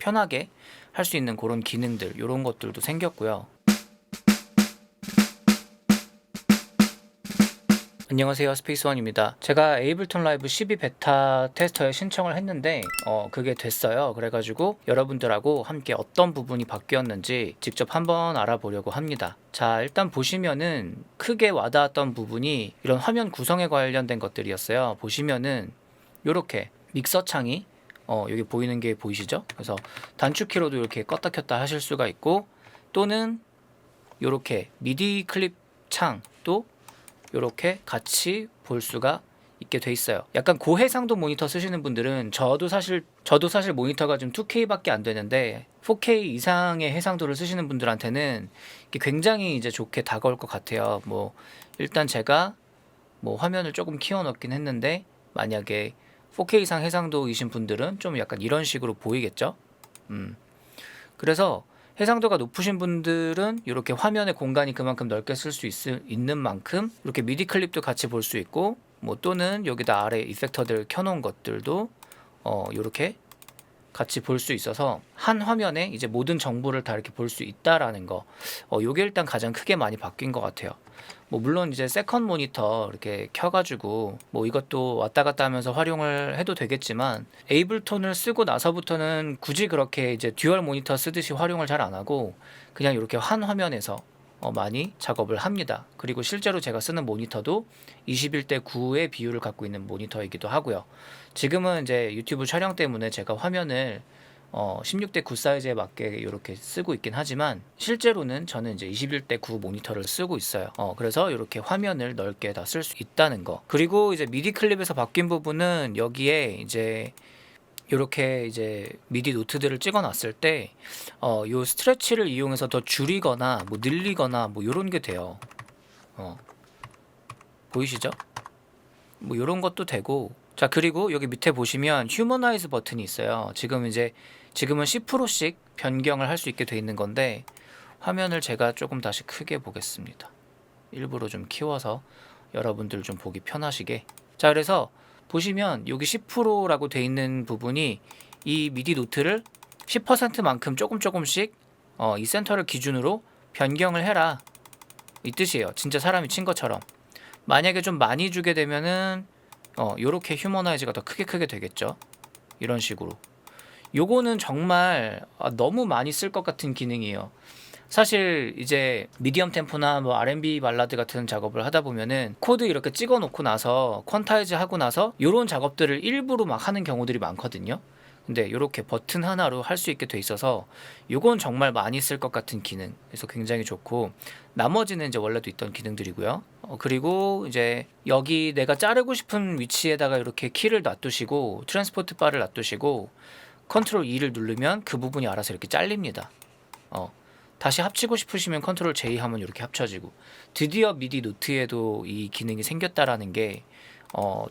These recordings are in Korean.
편하게 할 수 있는 그런 기능들, 이런 것들도 생겼고요. 안녕하세요, 스페이스원입니다. 제가 에이블톤 라이브 12 베타 테스터에 신청을 했는데 그게 됐어요. 그래가지고 여러분들하고 함께 어떤 부분이 바뀌었는지 직접 한번 알아보려고 합니다. 자, 일단 보시면은 크게 와닿았던 부분이 이런 화면 구성에 관련된 것들이었어요. 보시면은 요렇게 믹서 창이 여기 보이는 게 보이시죠? 그래서 단축키로도 이렇게 껐다 켰다 하실 수가 있고, 또는 요렇게 미디 클립 창도 이렇게 같이 볼 수가 있게 돼 있어요. 약간 고해상도 모니터 쓰시는 분들은 저도 사실 모니터가 좀 2K밖에 안 되는데 4K 이상의 해상도를 쓰시는 분들한테는 이게 굉장히 이제 좋게 다가올 것 같아요. 뭐 일단 제가 뭐 화면을 조금 키워 넣긴 했는데, 만약에 4K 이상 해상도이신 분들은 좀 약간 이런 식으로 보이겠죠? 그래서 해상도가 높으신 분들은 이렇게 화면의 공간이 그만큼 넓게 쓸 수 있는 만큼 이렇게 미디 클립도 같이 볼 수 있고, 뭐 또는 여기다 아래 이펙터들 켜놓은 것들도 이렇게 같이 볼 수 있어서 한 화면에 이제 모든 정보를 다 이렇게 볼 수 있다라는 거, 요게 일단 가장 크게 많이 바뀐 것 같아요. 뭐 물론 이제 세컨 모니터 이렇게 켜가지고 뭐 이것도 왔다 갔다 하면서 활용을 해도 되겠지만, 에이블톤을 쓰고 나서부터는 굳이 그렇게 이제 듀얼 모니터 쓰듯이 활용을 잘 안 하고 그냥 이렇게 한 화면에서 많이 작업을 합니다. 그리고 실제로 제가 쓰는 모니터도 21대 9의 비율을 갖고 있는 모니터이기도 하고요. 지금은 이제 유튜브 촬영 때문에 제가 화면을 16대 9 사이즈에 맞게 이렇게 쓰고 있긴 하지만, 실제로는 저는 이제 21대 9 모니터를 쓰고 있어요. 그래서 이렇게 화면을 넓게 다 쓸 수 있다는 거. 그리고 이제 미디 클립에서 바뀐 부분은 여기에 이제 이렇게 이제 미디 노트들을 찍어 놨을 때 요 스트레치를 이용해서 더 줄이거나 뭐 늘리거나 뭐 요런 게 돼요. 보이시죠? 뭐 요런 것도 되고. 자, 그리고 여기 밑에 보시면 휴머나이즈 버튼이 있어요. 지금은 10%씩 변경을 할 수 있게 돼 있는 건데, 화면을 제가 조금 다시 크게 보겠습니다. 일부러 좀 키워서 여러분들 좀 보기 편하시게. 자, 그래서 보시면 여기 10%라고 돼 있는 부분이 이 미디 노트를 10%만큼 조금씩 이 센터를 기준으로 변경을 해라, 이 뜻이에요. 진짜 사람이 친 것처럼. 만약에 좀 많이 주게 되면은 요렇게 휴머나이즈가 더 크게 되겠죠. 이런 식으로. 요거는 정말 너무 많이 쓸 것 같은 기능이에요. 사실 이제 미디엄 템포나 뭐 R&B 발라드 같은 작업을 하다 보면은 코드 이렇게 찍어 놓고 나서 퀀타이즈 하고 나서 요런 작업들을 일부러 막 하는 경우들이 많거든요. 근데 이렇게 버튼 하나로 할 수 있게 돼 있어서 요건 정말 많이 쓸 것 같은 기능, 그래서 굉장히 좋고, 나머지는 이제 원래도 있던 기능들이고요. 그리고 이제 여기 내가 자르고 싶은 위치에다가 이렇게 키를 놔두시고 트랜스포트 바를 놔두시고 컨트롤 E를 누르면 그 부분이 알아서 이렇게 잘립니다. 다시 합치고 싶으시면 컨트롤 J 하면 이렇게 합쳐지고, 드디어 미디 노트에도 이 기능이 생겼다라는 게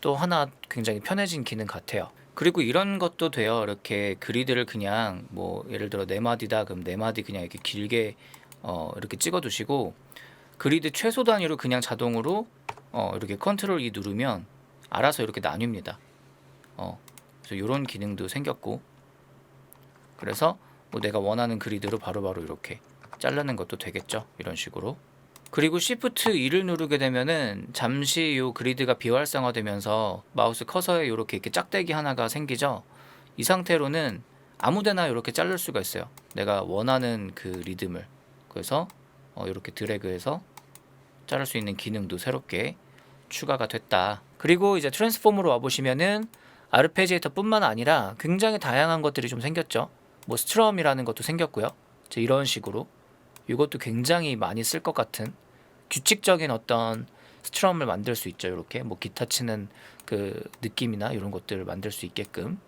또 하나 굉장히 편해진 기능 같아요. 그리고 이런 것도 돼요. 이렇게 그리드를 그냥 뭐 예를 들어 4마디다 그럼 4마디 그냥 이렇게 길게 이렇게 찍어 두시고, 그리드 최소 단위로 그냥 자동으로 이렇게 컨트롤 E 누르면 알아서 이렇게 나뉩니다. 그래서 이런 기능도 생겼고, 그래서 뭐 내가 원하는 그리드로 바로바로 이렇게 자르는 것도 되겠죠. 이런 식으로. 그리고 Shift E를 누르게 되면은 잠시 요 그리드가 비활성화되면서 마우스 커서에 이렇게 짝대기 하나가 생기죠. 이 상태로는 아무데나 이렇게 자를 수가 있어요. 내가 원하는 그 리듬을. 그래서 이렇게 드래그해서 자를 수 있는 기능도 새롭게 추가가 됐다. 그리고 이제 트랜스폼으로 와보시면은 아르페지에이터 뿐만 아니라 굉장히 다양한 것들이 좀 생겼죠. 뭐 스트럼이라는 것도 생겼고요. 이런 식으로 이것도 굉장히 많이 쓸 것 같은 규칙적인 어떤 스트럼을 만들 수 있죠. 이렇게 뭐 기타 치는 그 느낌이나 이런 것들을 만들 수 있게끔.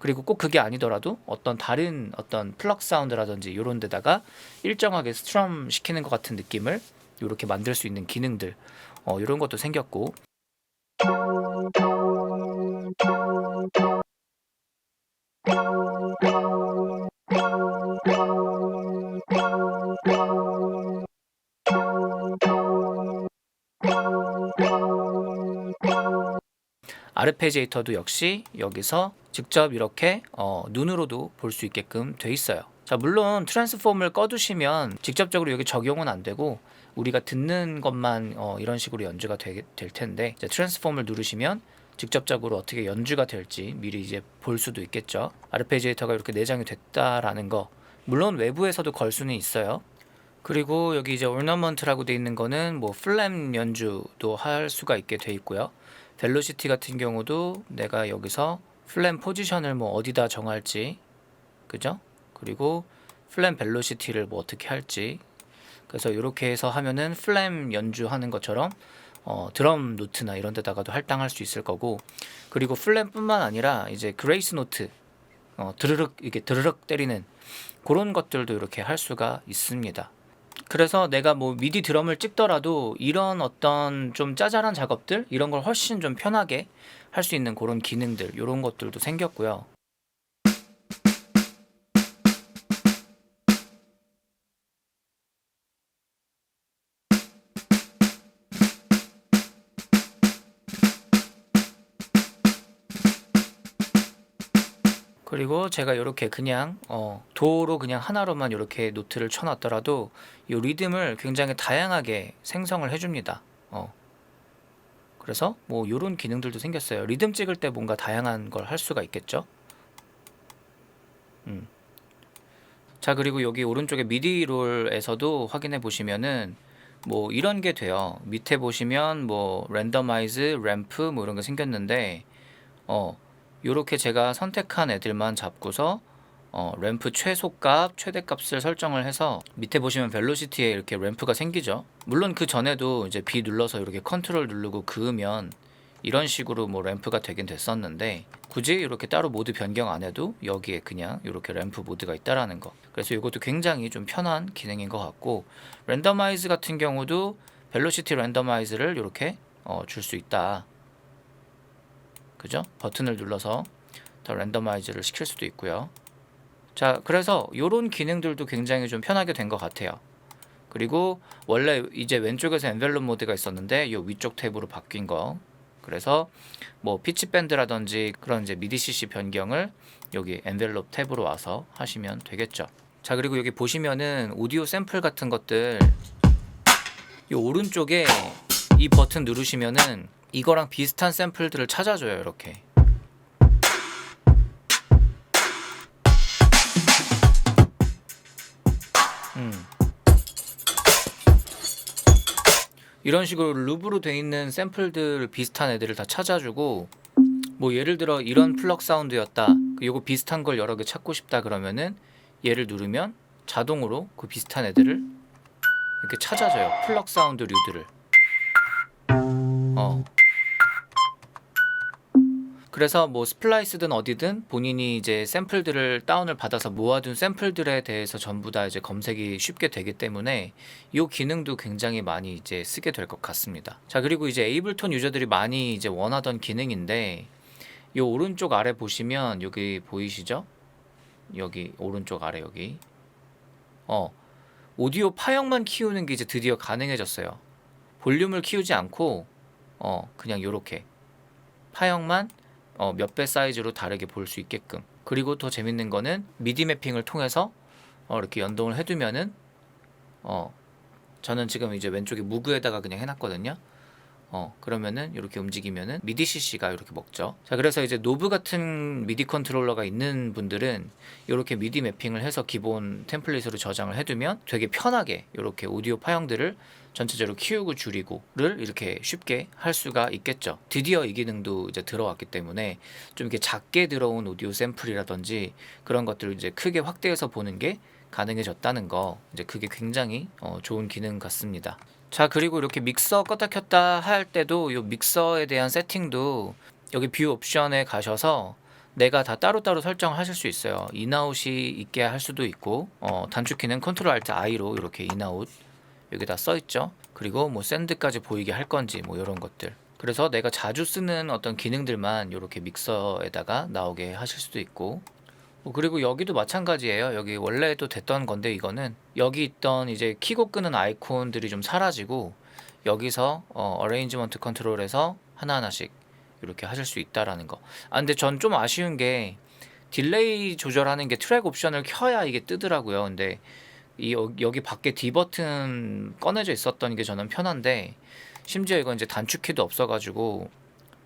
그리고 꼭 그게 아니더라도 어떤 다른 어떤 플럭 사운드라든지 이런 데다가 일정하게 스트럼 시키는 것 같은 느낌을 이렇게 만들 수 있는 기능들, 이런 것도 생겼고. 아르페지에이터도 역시 여기서 직접 이렇게 눈으로도 볼 수 있게끔 돼 있어요. 자, 물론 트랜스폼을 꺼두시면 직접적으로 여기 적용은 안 되고 우리가 듣는 것만 이런 식으로 연주가 될 텐데, 이제 트랜스폼을 누르시면 직접적으로 어떻게 연주가 될지 미리 이제 볼 수도 있겠죠. 아르페지에이터가 이렇게 내장이 됐다라는 거, 물론 외부에서도 걸 수는 있어요. 그리고 여기 이제 ornament라고 돼 있는 거는 뭐 플랫 연주도 할 수가 있게 돼 있고요. 벨로시티 같은 경우도 내가 여기서 플랫 포지션을 뭐 어디다 정할지, 그죠? 그리고 플랫 벨로시티를 뭐 어떻게 할지, 그래서 이렇게 해서 하면은 플랫 연주하는 것처럼 드럼 노트나 이런 데다가도 할당할 수 있을 거고, 그리고 플랫뿐만 아니라 이제 그레이스 노트, 드르륵 이게 드르륵 때리는 그런 것들도 이렇게 할 수가 있습니다. 그래서 내가 뭐 미디 드럼을 찍더라도 이런 어떤 좀 짜잘한 작업들, 이런 걸 훨씬 좀 편하게 할 수 있는 그런 기능들, 이런 것들도 생겼고요. 그리고 제가 이렇게 그냥 도로 그냥 하나로만 이렇게 노트를 쳐놨더라도 이 리듬을 굉장히 다양하게 생성을 해줍니다. 그래서 뭐 이런 기능들도 생겼어요. 리듬 찍을 때 뭔가 다양한 걸 할 수가 있겠죠. 자, 그리고 여기 오른쪽에 미디 롤에서도 확인해 보시면은 뭐 이런 게 돼요. 밑에 보시면 뭐 랜더마이즈, 램프 뭐 이런 게 생겼는데 요렇게 제가 선택한 애들만 잡고서 램프 최소값, 최대값을 설정을 해서 밑에 보시면 벨로시티에 이렇게 램프가 생기죠. 물론 그 전에도 이제 B 눌러서 이렇게 컨트롤 누르고 그으면 이런 식으로 뭐 램프가 되긴 됐었는데, 굳이 이렇게 따로 모드 변경 안 해도 여기에 그냥 이렇게 램프 모드가 있다라는 거. 그래서 이것도 굉장히 좀 편한 기능인 것 같고, 랜더마이즈 같은 경우도 벨로시티 랜더마이즈를 이렇게 줄 수 있다. 그죠? 버튼을 눌러서 더 랜더마이즈를 시킬 수도 있고요. 자, 그래서 이런 기능들도 굉장히 좀 편하게 된 것 같아요. 그리고 원래 이제 왼쪽에서 엔벨롭 모드가 있었는데 이 위쪽 탭으로 바뀐 거. 그래서 뭐 피치 밴드라든지 그런 이제 미디 CC 변경을 여기 엔벨롭 탭으로 와서 하시면 되겠죠. 자, 그리고 여기 보시면은 오디오 샘플 같은 것들, 이 오른쪽에 이 버튼 누르시면은 이거랑 비슷한 샘플들을 찾아줘요. 이렇게. 이런 식으로 룹으로 돼 있는 샘플들 비슷한 애들을 다 찾아주고, 뭐 예를 들어 이런 플럭 사운드였다, 요거 비슷한 걸 여러 개 찾고 싶다 그러면은 얘를 누르면 자동으로 그 비슷한 애들을 이렇게 찾아줘요. 플럭 사운드 류들을. 그래서 뭐 스플라이스든 어디든 본인이 이제 샘플들을 다운을 받아서 모아둔 샘플들에 대해서 전부 다 이제 검색이 쉽게 되기 때문에 이 기능도 굉장히 많이 이제 쓰게 될 것 같습니다. 자, 그리고 이제 에이블톤 유저들이 많이 이제 원하던 기능인데, 이 오른쪽 아래 보시면 여기 보이시죠? 여기 오른쪽 아래 여기 오디오 파형만 키우는 게 이제 드디어 가능해졌어요. 볼륨을 키우지 않고 그냥 요렇게 파형만 몇 배 사이즈로 다르게 볼 수 있게끔. 그리고 더 재밌는 거는 미디 매핑을 통해서 이렇게 연동을 해두면은 저는 지금 이제 왼쪽에 무그에다가 그냥 해놨거든요. 그러면은 이렇게 움직이면은 미디 CC가 이렇게 먹죠. 자, 그래서 이제 노브 같은 미디 컨트롤러가 있는 분들은 이렇게 미디 매핑을 해서 기본 템플릿으로 저장을 해두면 되게 편하게 이렇게 오디오 파형들을 전체적으로 키우고 줄이고를 이렇게 쉽게 할 수가 있겠죠. 드디어 이 기능도 이제 들어왔기 때문에 좀 이렇게 작게 들어온 오디오 샘플이라든지 그런 것들을 이제 크게 확대해서 보는 게 가능해졌다는 거, 이제 그게 굉장히 좋은 기능 같습니다. 자, 그리고 이렇게 믹서 껐다 켰다 할 때도 이 믹서에 대한 세팅도 여기 뷰 옵션에 가셔서 내가 다 따로따로 설정하실 수 있어요. 인아웃이 있게 할 수도 있고, 단축키는 컨트롤 알트 I로 이렇게 인아웃 여기다 써있죠. 그리고 뭐 샌드까지 보이게 할 건지 뭐 이런 것들. 그래서 내가 자주 쓰는 어떤 기능들만 이렇게 믹서에다가 나오게 하실 수도 있고, 그리고 여기도 마찬가지예요. 여기 원래도 됐던 건데, 이거는 여기 있던 이제 키고 끄는 아이콘들이 좀 사라지고 여기서 어레인지먼트 컨트롤에서 하나하나씩 이렇게 하실 수 있다라는 거. 근데 전 좀 아쉬운 게 딜레이 조절하는 게 트랙 옵션을 켜야 이게 뜨더라고요. 근데 여기 밖에 D 버튼 꺼내져 있었던 게 저는 편한데, 심지어 이건 이제 단축키도 없어가지고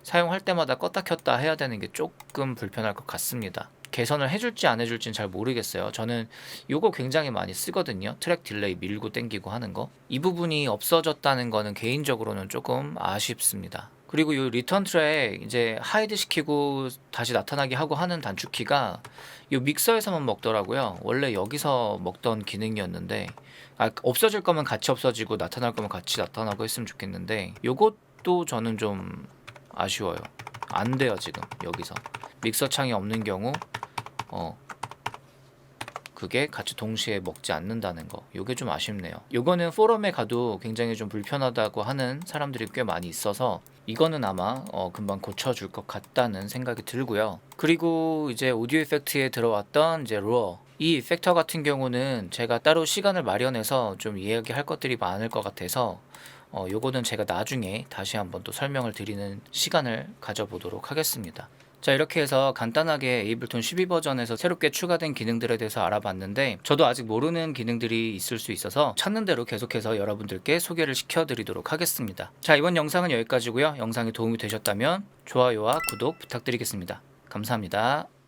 사용할 때마다 껐다 켰다 해야 되는 게 조금 불편할 것 같습니다. 개선을 해줄지 안 해줄지는 잘 모르겠어요. 저는 이거 굉장히 많이 쓰거든요. 트랙 딜레이 밀고 땡기고 하는 거. 이 부분이 없어졌다는 거는 개인적으로는 조금 아쉽습니다. 그리고 이 리턴 트랙 이제 하이드 시키고 다시 나타나게 하고 하는 단축키가 이 믹서에서만 먹더라고요. 원래 여기서 먹던 기능이었는데, 없어질 거면 같이 없어지고 나타날 거면 같이 나타나고 했으면 좋겠는데, 요것도 저는 좀 아쉬워요. 안 돼요. 지금 여기서 믹서 창이 없는 경우 그게 같이 동시에 먹지 않는다는 거, 요게 좀 아쉽네요. 요거는 포럼에 가도 굉장히 좀 불편하다고 하는 사람들이 꽤 많이 있어서 이거는 아마 금방 고쳐줄 것 같다는 생각이 들고요. 그리고 이제 오디오 이펙트에 들어왔던 이제 로어, 이 이펙터 같은 경우는 제가 따로 시간을 마련해서 좀 이야기할 것들이 많을 것 같아서 요거는 제가 나중에 다시 한번 또 설명을 드리는 시간을 가져보도록 하겠습니다. 자, 이렇게 해서 간단하게 에이블톤 12 버전에서 새롭게 추가된 기능들에 대해서 알아봤는데, 저도 아직 모르는 기능들이 있을 수 있어서 찾는 대로 계속해서 여러분들께 소개를 시켜드리도록 하겠습니다. 자, 이번 영상은 여기까지고요. 영상이 도움이 되셨다면 좋아요와 구독 부탁드리겠습니다. 감사합니다.